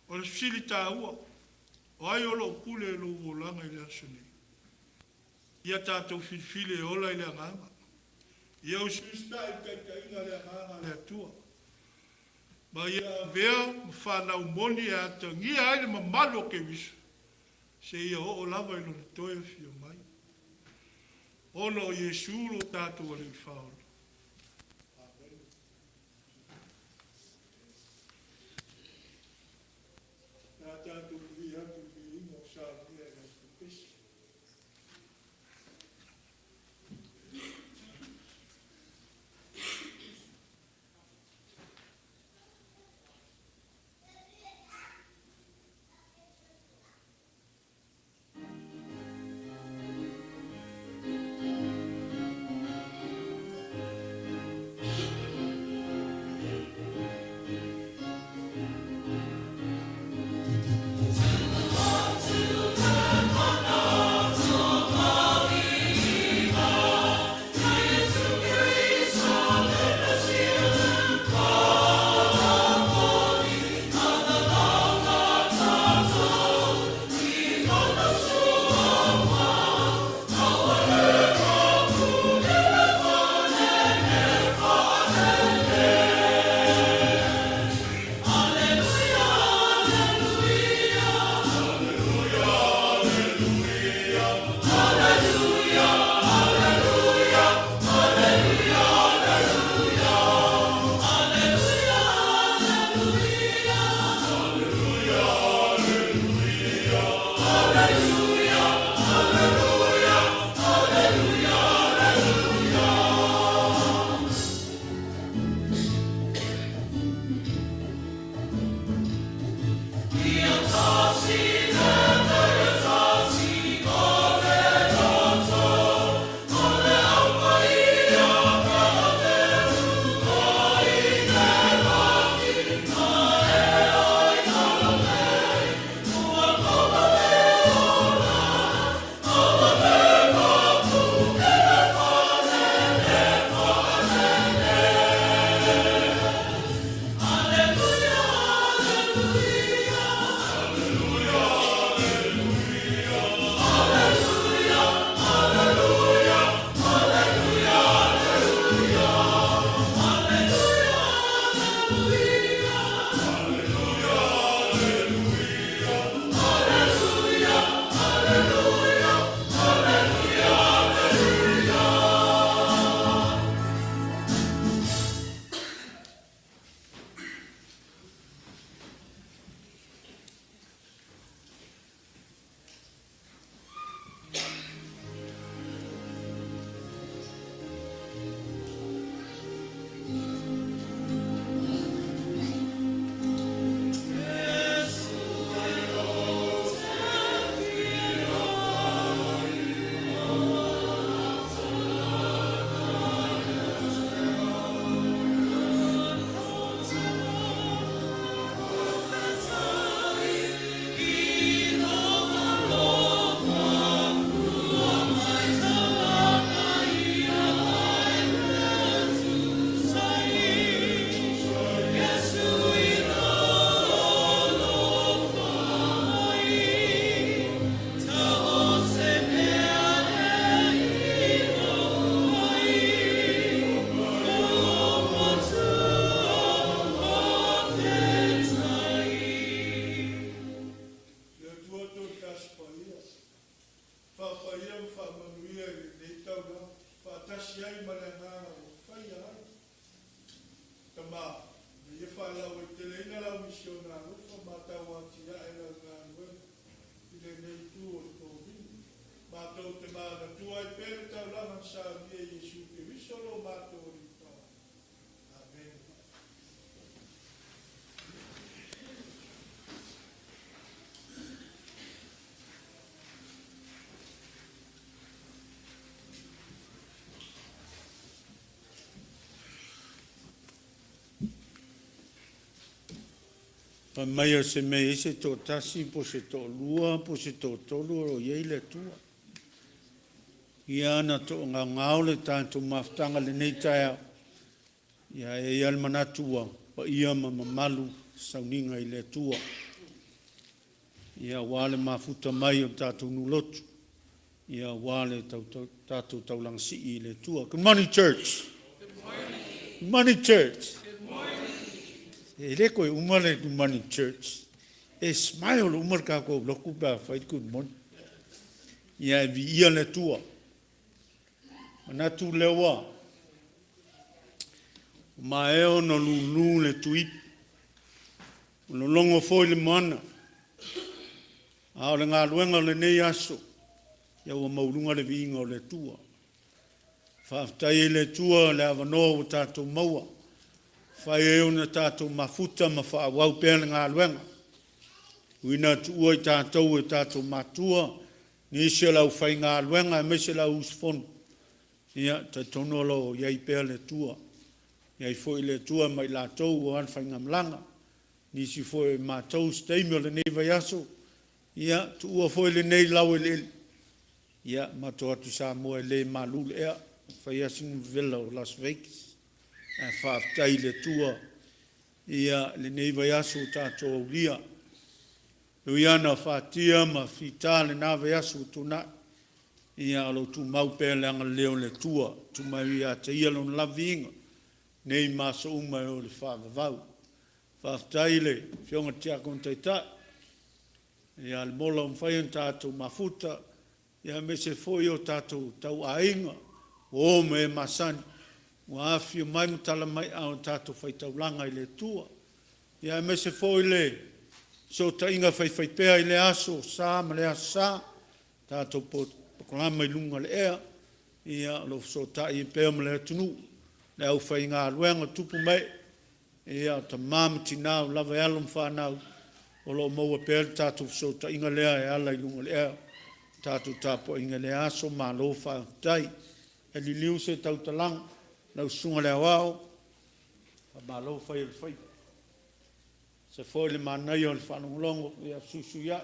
O le fili tā ua. O ai ola o pule e lo o langa i le asuni. Ia tātou file e ola i le anganga. Ia o suista i kaita inga le anganga le atua. Ma ia vea whanau moni e ata ngia aile ma malo ke visu. Se ia o lava i lona toe fio mai. Ona o Yesu lo tātou ale i whaola. tasi ai ma le ngā o whaia ai. Tama, me e whaala o te leina lau misiona rufa mātau ati a e lau ngā nuena. I le nei tu o tō vini. Mātou te māna tua i pere tau langa sa via Jesu ke visolo mātou i tau. Amen. Pa mai o se mei se tō tasi, po se tō lua, po se tō tolu o iei le tua. Ia ana tō ngā ngāo le tātou maftanga le nei taia. Ia e ial manatua, pa ia ma mamalu sauninga i le tua. Ia wale mafuta mai o tātou nulotu. Ia wale tātou taulangsi i le tua. Good morning, church. Good morning. Good morning, church. Good morning. E le koe umare good morning, church. E smile umar ka ko bloku ba fight good morning. Ia vi ia le tua. Mana tu lewa. Ma e ono lulu le tuip. Uno longo foi le mana. A o le ngā luenga le nei aso. Ia ua maurunga le viinga o le tua. Whaftai le tua le avanoa o tātou maua. Whai e ona tātou mafuta ma whaawau pēr ngā luenga. Uina tuua i tātou e tātou matua. Ni se lau whai ngā luenga e me se lau usfonu. Ia ta tonolo iai pēr le tua. Iai foi le tua mai lātou o an whai ngamlanga. Ni si foi mātou steimio le nei vai aso. Ia tuua foi le nei lau e le. Ia mato atu Samoa le malule ea. Whai asing villa o Las Vegas. E whaftai le tua. Ia le nei vai aso tātou lia. Luiana whatia ma whita le nā vai aso tuna. Ia alo tu mau pēle anga leo le tua. Tu mai ia te ia lona lavinga. Nei maso umai o le whaavavau. Whaftai le whionga tia kontaita. Ia le mola umwhaian tātou mafuta. Ia me se foi o tātou tau ainga. O me masani. Wa afi mai mutala mai au tātou whaitaulanga i le tua. Ia me se foi le. So ta inga whaipea i le aso. Sā ma le aso sā. Tātou pokolama i lunga le ea. Ia lo so ta i pēo ma le tunu. Le au whai ngā luenga tupu mai. Ia ta mamati nāu lava e alum whanau. O lo maua pēr tātou so ta inga lea e ala i lunga le ea. Tātou tāpo inga le aso ma lo whaitai. E li liu se tau talang. Lau sunga le awao. Ma lo whai le whai. Se foi le manai o le whanongolongo. Ia susu ia.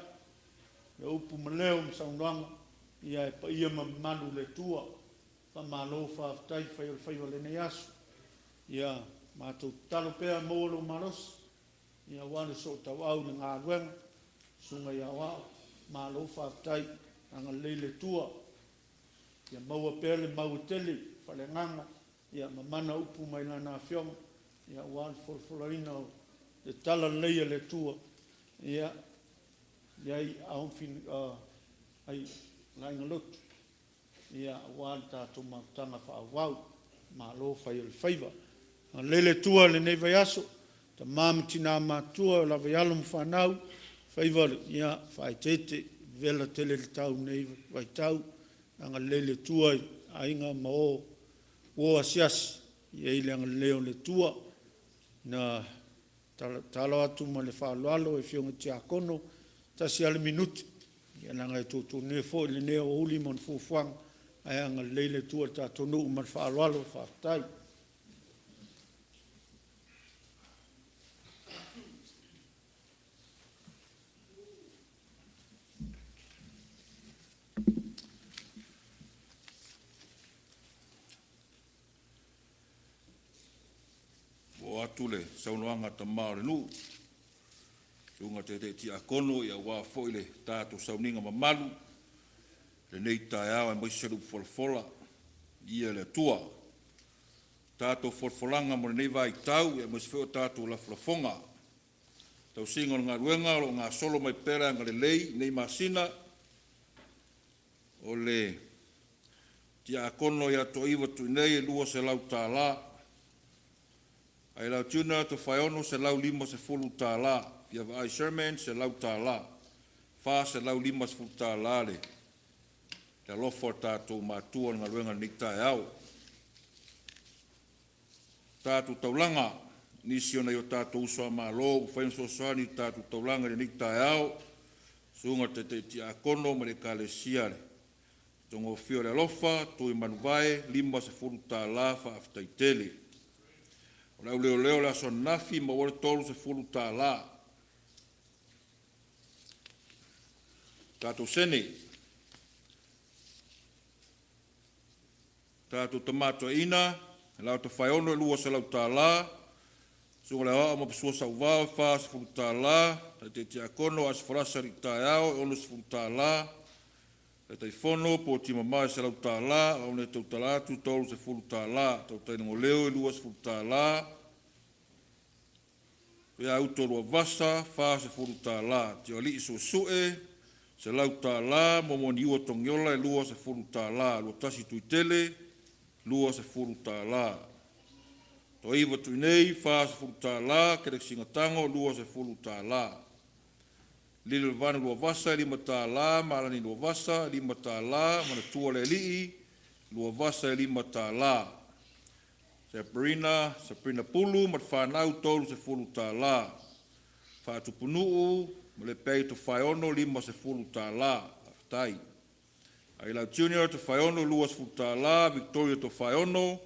Le upu maleo msaunanga. Ia e pa ia ma manu le tua. Ma lo whaitai whai le whai o le nei aso. Ia mātou talo pēr mōlo maros. Ia wane so tau au ni ngā ruenga. Sunga ia wao. Ma lo whaitai. Anga leile tua. Ia maua pēr le mau tele. Whale nganga. Ia mamana upu mai lana whionga. Ia wane folfolaina o le tala leia le tua. Ia iai aumfin ai lainga lotu. Ia wane tātou mautanga whaawau. Ma lo whai o le whaiva. Lele tua le nei vai aso. Ta mamati nā mātua o la vai alum whanau. Whaiva ia whai tete. Vela tele le tau nei vai tau. Anga lele tua a inga ma o. O asiasi. Ia ile anga leo le tua. Na talo atu ma le whaaloalo e whionga tia kono. Tasi ale minuti. Ia nanga e tōtō nefo le neo uli mon fufuanga. Ai anga lele tua ta tonu ma le whaaloalo whaftai. Atu le saunoanga ta maore nu. Sunga te ti akono ia wā foi le tātou sauninga mamalu. Le nei tae au e moiseru folfola. Ia le tua. Tātou folfolanga mo le nei vai tau e moisefeo tātou la flafonga. Tau singa ngā ruenga o ngā solo mai pera ngā le lei nei masina. O le tia kono ia to iwa tu nei lua se lau tā la. Ai lau tuna to whaiono se lau lima se fulu tā la. Ia vai Sherman se lau tā la. Wha se lau lima se fulu tā la le. Te lofo tātou mātua ngā ruenga ni tai au. Tātou taulanga, nisi ona i o tātou usua mā lō, whainso soani tātou taulanga ni tai au. Sunga te tia kono ma le kāle siare. Tongo fio le lofa, tui manuwae, lima se fulu tā la wha aftai tele. O lau leo la son nafi ma wale tolu se fulu tā la. Tātou sene. Tātou tamato ina, lau te whaiono lua se lau tā la. Sunga le hoa ma pasua sa uvao, wha se fulu tā la. Te tia kono as farasa ri tai au, ono se fulu tā la. Te fono po ti mama se lau tā la, au ne tau talatu tolu se fulu tā la. Tau tainongo leo lua se fulu tā la. Pea autorua vasa, wha se fulu tā la. Te ali iso sue, se lau tā la, momoni ua tongiola lua se fulu tā la. Lua tasi tui tele, lua se fulu tā la. To iwa tui nei, wha se fulu tā la, kerek singatango, lua se fulu tā la. Lili vana lua vasa, lima tā la, malani lua vasa, lima tā la, mana tua le lii, lua vasa, lima tā la. Sabrina pulu, mat whanau tolu se fulu tā la. Whātupunuu, ma le pei to whaiono, lima se fulu tā la, aftai. Ailau Junior to whaiono, lua se fulu tā la, Victoria to whaiono,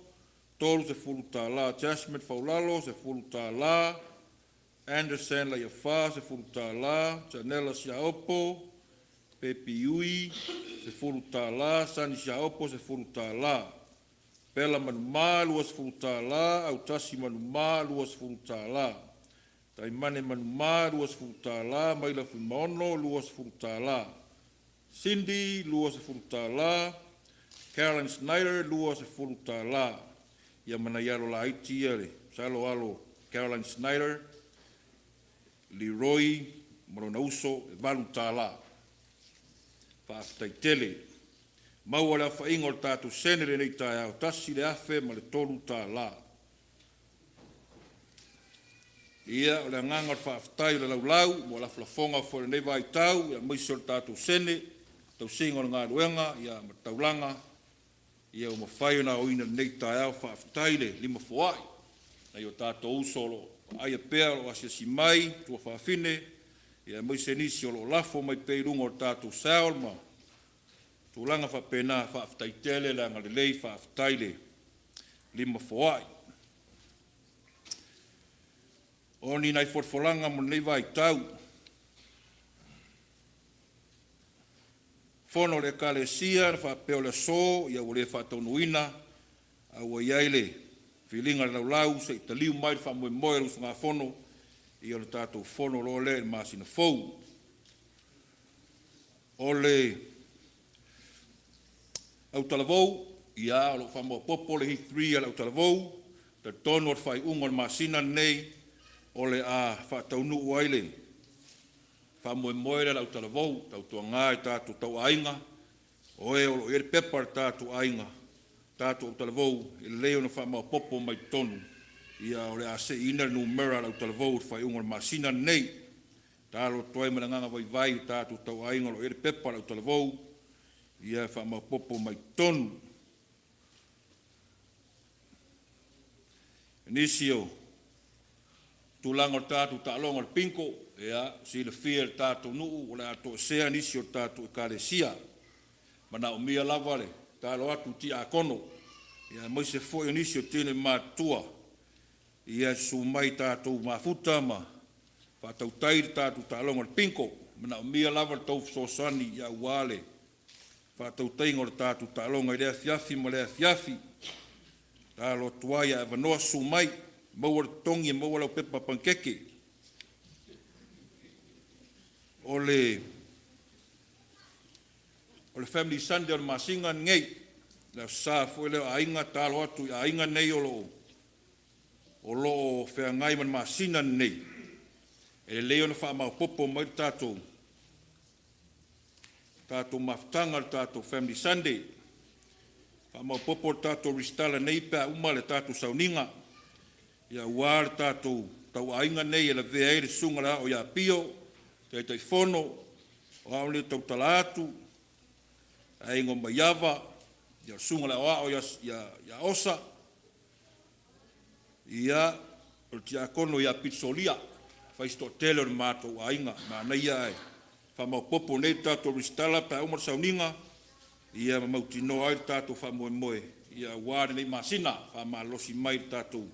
tolu se fulu tā la, Jasmine Faulalo se fulu tā la, Anderson la Yafa se fulu tā la, Janela Siaopo, Pepi Iui se fulu tā la, Sani Siaopo se fulu tā la, Pela Manuma lua se fulu tā la, Autasi Manuma lua se fulu tā la, Taimane Manuma lua se fulu tā la, Maila Fumaono lua se fulu tā la, Cindy lua se fulu tā la, Caroline Snyder lua se fulu tā la, ia mana iaro la iti ere, salo alo Caroline Snyder, Leroy, Morona Uso, Valu tā la. Whaaftai tele. Maua lea whaingo le tātou senere nei tai au, tasi le afe ma le tolu tā la. Ia, o le nganga le whaaftai le laulau, mo la flafonga fo le nei vai tau, ia moiso le tātou sene, tau singo le ngā ruenga, ia ma taulanga, ia o mawhai na o ina nei tai au whaaftai le lima foai. Nei o tātou usolo, aia pea lo asia si mai, tua whaafine, ia moise nisi o lo lafo mai peirunga o tātou saol ma, tūlanga whapena whaaftai tele la ngale lei whaaftai le lima foai. O ni nai forfolanga mo nei vai tau. Fono le kalesia, whapeo le so, ia ule whataunuina, au iaile, whilinga le laulau, se italiu mai whamoe moe rusu ngā fono, ia le tātou fono lo le Masina Fou. O le au talavou, ia o lo whamoe popo le hi3 al au talavou, te tono at whai ungon Masina nei, o le a whataunu uaile, whamoe moe le au talavou, tau tua ngāi tātou tau ainga, o e o lo ere pepar tātou ainga, tātou au talavou, e leo na whamau popo mai tonu, ia o le a se ina numera au talavou, whai ungon Masina nei, tālo toai mana nganga vai vai, tātou tau ainga lo ere pepar au talavou, ia whamau popo mai tonu. Nisio, tūlanga o tātou tālonga le pinko, ea, si le fia le tātou nuu, o le ato sea nisi o tātou e kāresia. Mana o mia lava le, tālo atu ti a kono, ea moise foi o nisi o tine mātua, ia su mai tātou mafuta ma, whātau tairi tātou tālonga le pinko, mana o mia lava le tau sosani ia uale, whātau taingo le tātou tālonga i lea fiafi ma lea fiafi, tālo tuaia e vanoa su mai, maua le tongi e maua lau pepa pankeke. O le Family Sunday o le masinga ngei, leo sa fue leo ainga talo atu i ainga nei o lo whea ngai man masina nei. E leo na wha mau popo mai tātou maftanga tātou Family Sunday. Whamau popo tātou ristala nei pēr uma le tātou sauninga. Ia ua le tātou tau ainga nei e la vea e le sunga la o ia pio, te tai fono, o au le tau talatu, a ingo maiava, ia sunga la o ia osa, ia o tia kono ia pitsolia, faisto tele o le mātou ainga, ma nei ai, whamau popo nei tātou ristala pēr uma le sauninga, ia mautino ai tātou whamoe moe, ia wāre nei masina, whama losi mai tātou,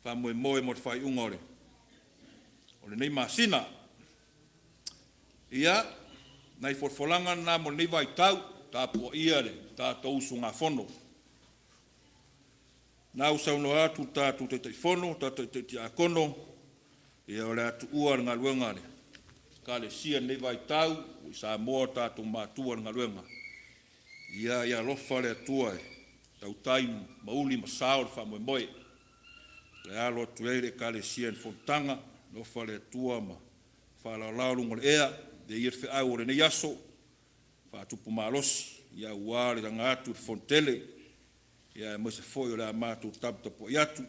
whamoe moe mo te whai unga ore. Ore nei masina, ia, nei forfolanga nā mo nei vai tau, tāpua ia le, tātou usunga whono. Nā usauno atu tātou te tei whono, tātou te te akono, ia ore atu ua ngā luenga le. Ka le sia nei vai tau, i Samoa tātou mātua ngā luenga. Ia lofa le atua e, tau tai mauli masao le whamoe moe. Le alo atu eire ka le sia ni fontanga, lofa le atua ma whalao lungo le ea, de ia te au le nei aso, whaatupu malosi, ia uare ranga atu le fontele, ia mo se foi o le amatu tapu i atu,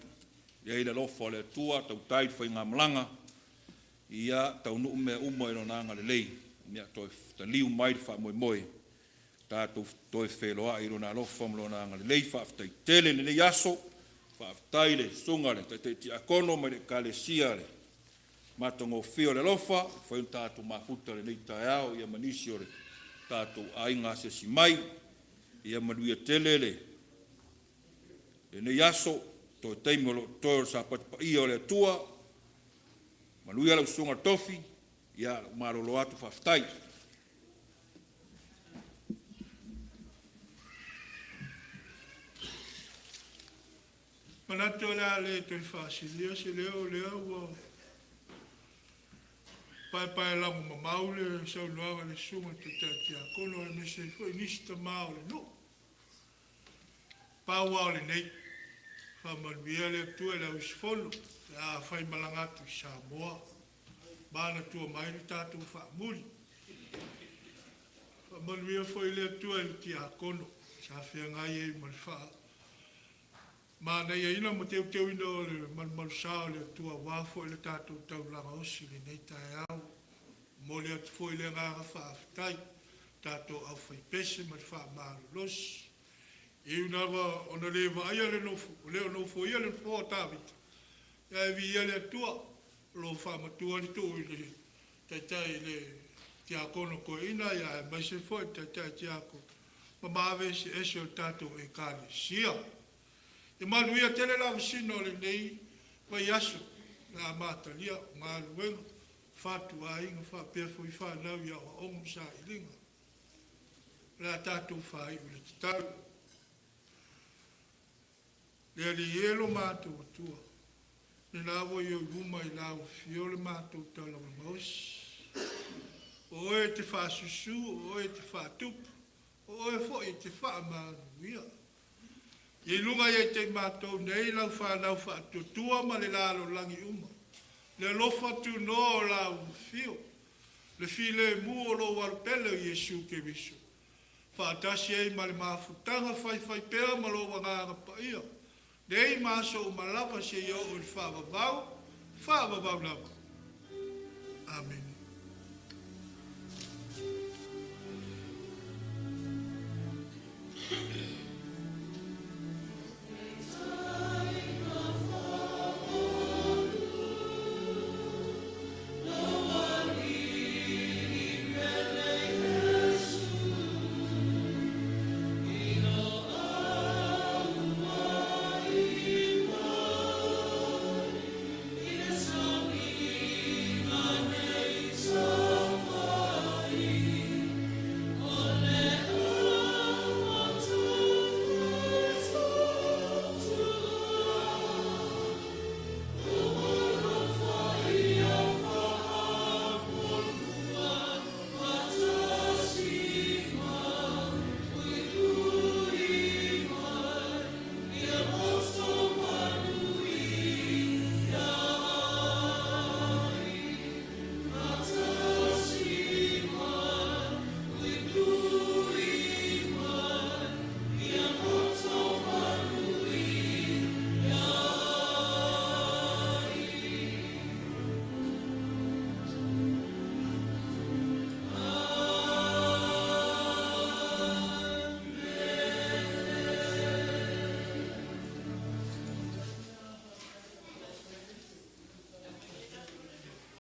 ia ila lofa le atua, tau tai whai ngā malanga, ia tau nuu mea umo e no nanga le lei, ia toi liu mai le whamoe moe, tātou toi wheloa i rona alofa mlona anga le lei whaaftai tele le nei aso, whaaftai le sunga le, te akono mai le kale sia le, matongo whio le alofa, whaun tātou mafuta le nei tae au, ia manisi o le tātou ainga se si mai, ia manuia tele le nei aso, toi teimolo toi o sa patipa ia o le atua, manuia le usunga tofi, ia marolo atu whaaftai. Manato la le te fasilia se leo ua pai la mo maule sa loa le sunga te tia kono e se foi nista maule no pa wa le nei fa malvia le tu la usfolo la fai malangatu Samoa bana tu mai tatu fa muli fa malvia foi le tu tia kono sa fia ngai e malfa ma na ia ina mo teu ino le mal sao le tua wafo le tātou tau langa osi le nei tae au mo le atu foi le ngā whaaftai tātou au whai pese ma le wha maru losi e unawa ona le wa aia le nofo leo nofo ia le fo tāwita ia e vi ia le atua lo wha matua le tō i le taitai le tia kono ko ina ia e mai se foi taitai tia ko ma mawe se ese o tātou e kāle sia e maluia tele la visino le nei vai aso na matalia maluenga fatu ainga fa perfo i fa na ia o sa ilinga la tatu fa i le tau le yelo matu tua le lavo yo guma i lavo fiole matu tala mos o e te fa susu o e te fa tup o e fo e te fa maluia Ye lunga ye te matou nei lau whanau whaatutua ma le lalo langi uma. Le lofa tu no lau fio. Le file mu o lo walpele Yesu ke visu. Whaatasi ei ma le mafutanga whai pēra ma lo wanganga pa ia. Nei maso o malapa se yo o le whaavavau lava. Amen.